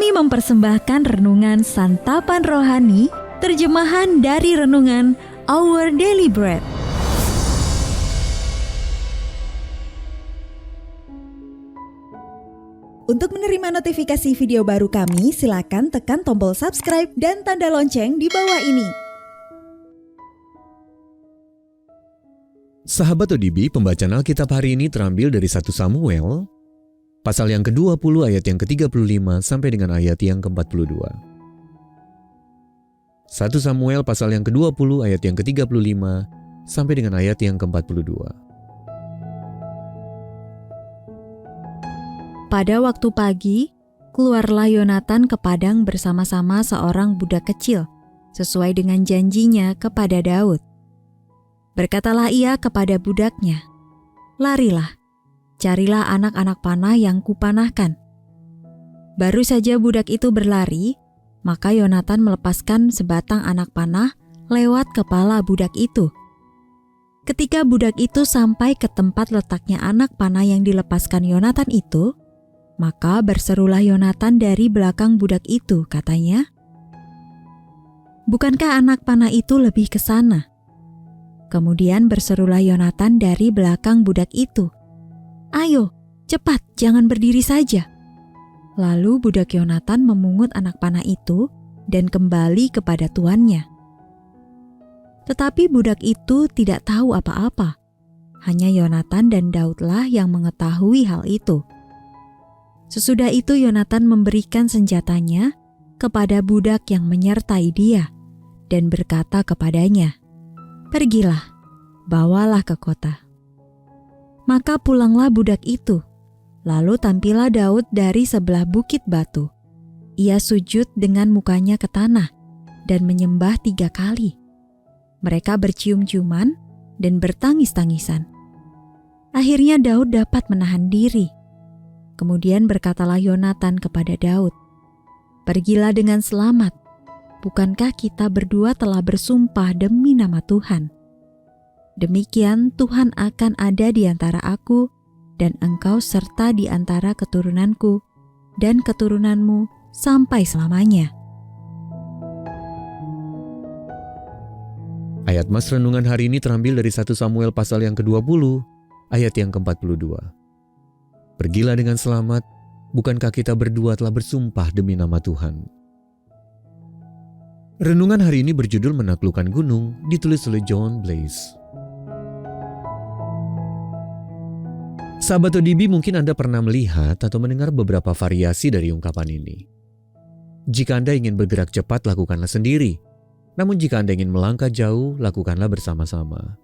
Kami mempersembahkan renungan Santapan Rohani, terjemahan dari renungan Our Daily Bread. Untuk menerima notifikasi video baru kami, silakan tekan tombol subscribe dan tanda lonceng di bawah ini. Sahabat ODB, pembacaan Alkitab hari ini terambil dari 1 Samuel, pasal yang ke-20 ayat yang ke-35 sampai dengan ayat yang ke-42. 1 Samuel pasal yang ke-20 ayat yang ke-35 sampai dengan ayat yang ke-42. Pada waktu pagi, keluarlah Yonatan ke padang bersama-sama seorang budak kecil, sesuai dengan janjinya kepada Daud. Berkatalah ia kepada budaknya, "Larilah, carilah anak-anak panah yang kupanahkan." Baru saja budak itu berlari, maka Yonatan melepaskan sebatang anak panah lewat kepala budak itu. Ketika budak itu sampai ke tempat letaknya anak panah yang dilepaskan Yonatan itu, maka berserulah Yonatan dari belakang budak itu, katanya, "Bukankah anak panah itu lebih ke sana?" Kemudian berserulah Yonatan dari belakang budak itu, "Ayo, cepat, jangan berdiri saja." Lalu budak Yonatan memungut anak panah itu dan kembali kepada tuannya. Tetapi budak itu tidak tahu apa-apa. Hanya Yonatan dan Daudlah yang mengetahui hal itu. Sesudah itu Yonatan memberikan senjatanya kepada budak yang menyertai dia dan berkata kepadanya, "Pergilah, bawalah ke kota." Maka pulanglah budak itu. Lalu tampillah Daud dari sebelah bukit batu. Ia sujud dengan mukanya ke tanah dan menyembah 3 kali. Mereka bercium-ciuman dan bertangis-tangisan. Akhirnya Daud dapat menahan diri. Kemudian berkatalah Yonatan kepada Daud, "Pergilah dengan selamat. Bukankah kita berdua telah bersumpah demi nama Tuhan? Demikian Tuhan akan ada di antara aku dan engkau serta di antara keturunanku dan keturunanmu sampai selamanya." Ayat Mas renungan hari ini terambil dari 1 Samuel pasal yang ke-20, ayat yang ke-42. Pergilah dengan selamat, bukankah kita berdua telah bersumpah demi nama Tuhan? Renungan hari ini berjudul Menaklukkan Gunung, ditulis oleh John Blaze. Sahabat ODB, mungkin Anda pernah melihat atau mendengar beberapa variasi dari ungkapan ini. Jika Anda ingin bergerak cepat, lakukanlah sendiri. Namun jika Anda ingin melangkah jauh, lakukanlah bersama-sama.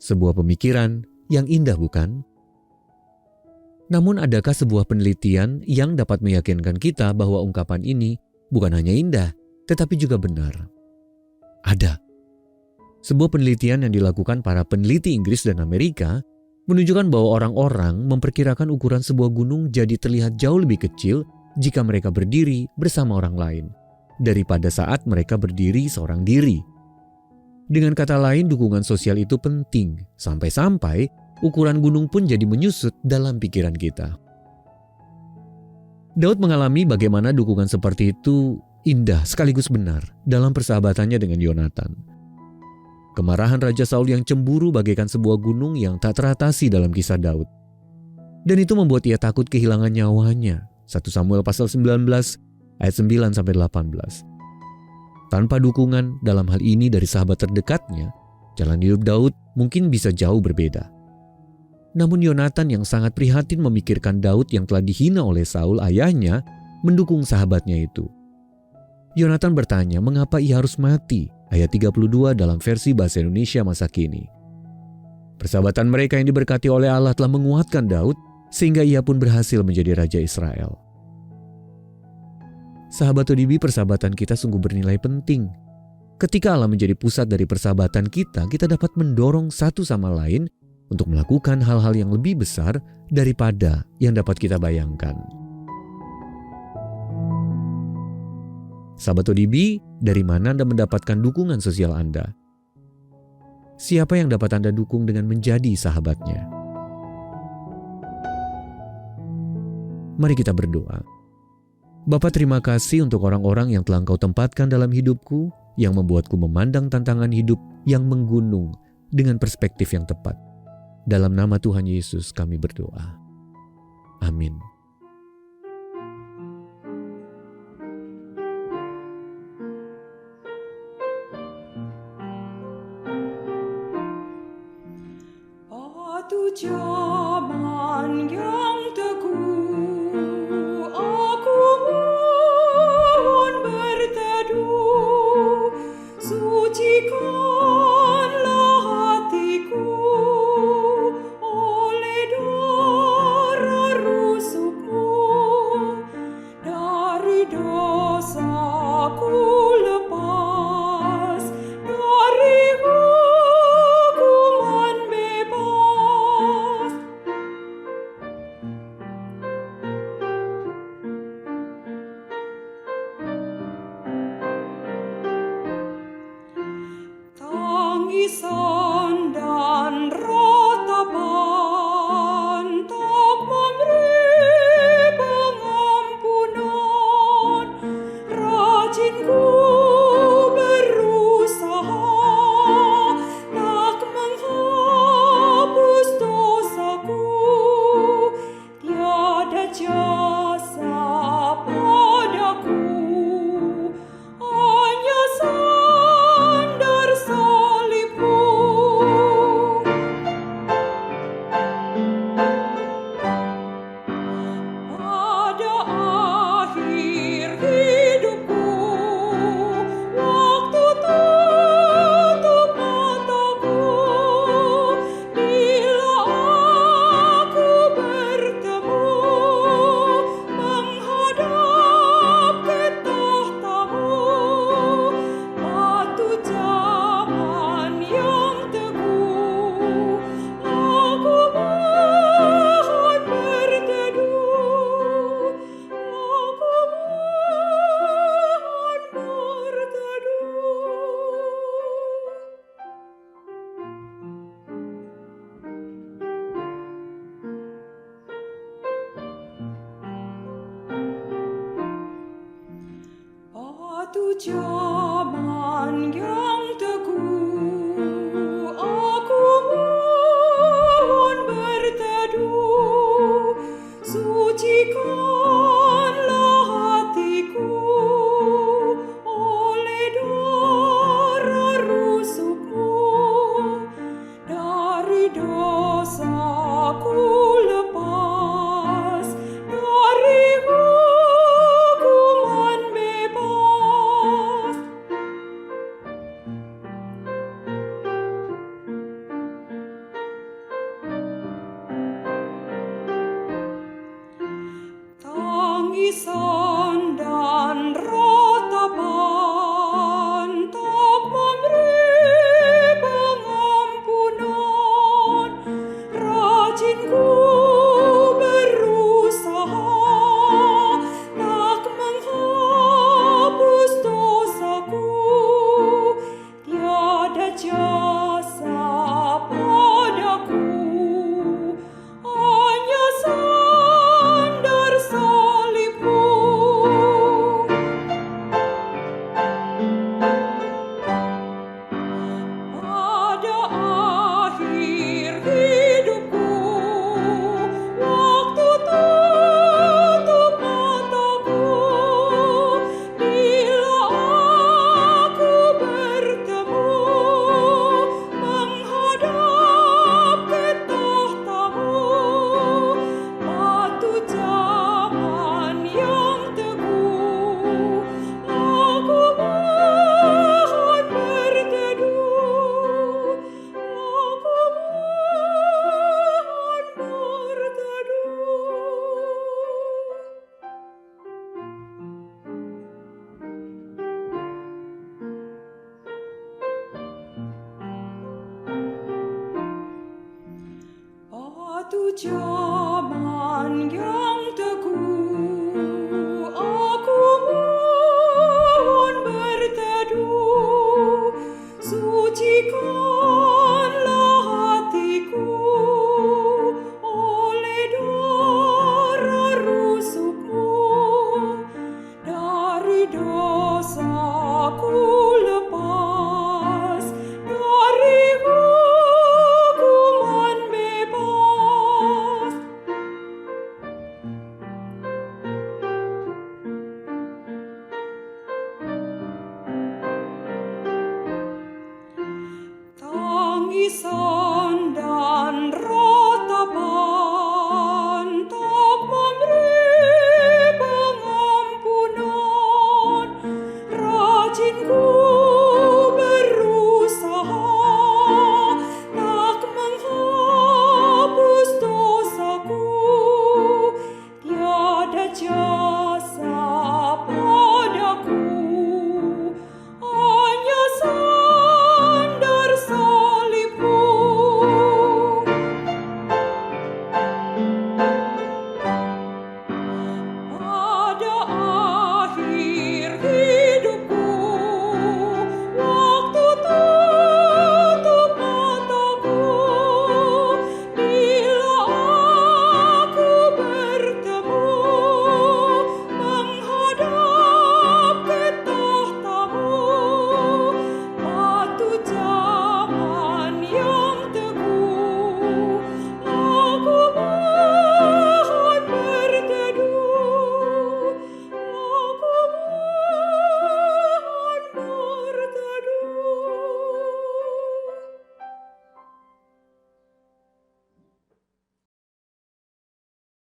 Sebuah pemikiran yang indah, bukan? Namun adakah sebuah penelitian yang dapat meyakinkan kita bahwa ungkapan ini bukan hanya indah, tetapi juga benar? Ada. Sebuah penelitian yang dilakukan para peneliti Inggris dan Amerika menunjukkan bahwa orang-orang memperkirakan ukuran sebuah gunung jadi terlihat jauh lebih kecil jika mereka berdiri bersama orang lain daripada saat mereka berdiri seorang diri. Dengan kata lain, dukungan sosial itu penting, sampai-sampai ukuran gunung pun jadi menyusut dalam pikiran kita. Daud mengalami bagaimana dukungan seperti itu indah sekaligus benar dalam persahabatannya dengan Yonatan. Kemarahan Raja Saul yang cemburu bagaikan sebuah gunung yang tak teratasi dalam kisah Daud. Dan itu membuat ia takut kehilangan nyawanya. 1 Samuel pasal 19 ayat 9-18. Tanpa dukungan dalam hal ini dari sahabat terdekatnya, jalan hidup Daud mungkin bisa jauh berbeda. Namun Yonatan yang sangat prihatin memikirkan Daud yang telah dihina oleh Saul ayahnya mendukung sahabatnya itu. Yonatan bertanya mengapa ia harus mati, ayat 32 dalam versi bahasa Indonesia masa kini. Persahabatan mereka yang diberkati oleh Allah telah menguatkan Daud sehingga ia pun berhasil menjadi Raja Israel. Sahabat ODB, persahabatan kita sungguh bernilai penting. Ketika Allah menjadi pusat dari persahabatan kita dapat mendorong satu sama lain untuk melakukan hal-hal yang lebih besar daripada yang dapat kita bayangkan. Sahabat ODB, dari mana Anda mendapatkan dukungan sosial Anda? Siapa yang dapat Anda dukung dengan menjadi sahabatnya? Mari kita berdoa. Bapa, terima kasih untuk orang-orang yang telah Engkau tempatkan dalam hidupku, yang membuatku memandang tantangan hidup yang menggunung dengan perspektif yang tepat. Dalam nama Tuhan Yesus kami berdoa. Amin. Batu zaman yang teguh, aku mohon berteduh, sucikanlah hatiku oleh darah rusukmu, dari dosaku lepas, dari hukuman bebas. Tangisan dan ratapan tak memberi pengampunan. Rajinku berusaha tak menghapus dosaku. Tiada jasa padaku, hanya sandar salibmu. Pada akhir hidupku, waktu tutup mataku, bila aku bertemu menghadap ke tahtamu, batu zaman yang teguh, aku mohon berteduh, aku mohon berteduh. Batu zaman yang teguh, aku mohon berteduh, sucikanlah hatiku oleh darah rusukmu, dari dosaku lepas, dari hukuman bebas. Tangisan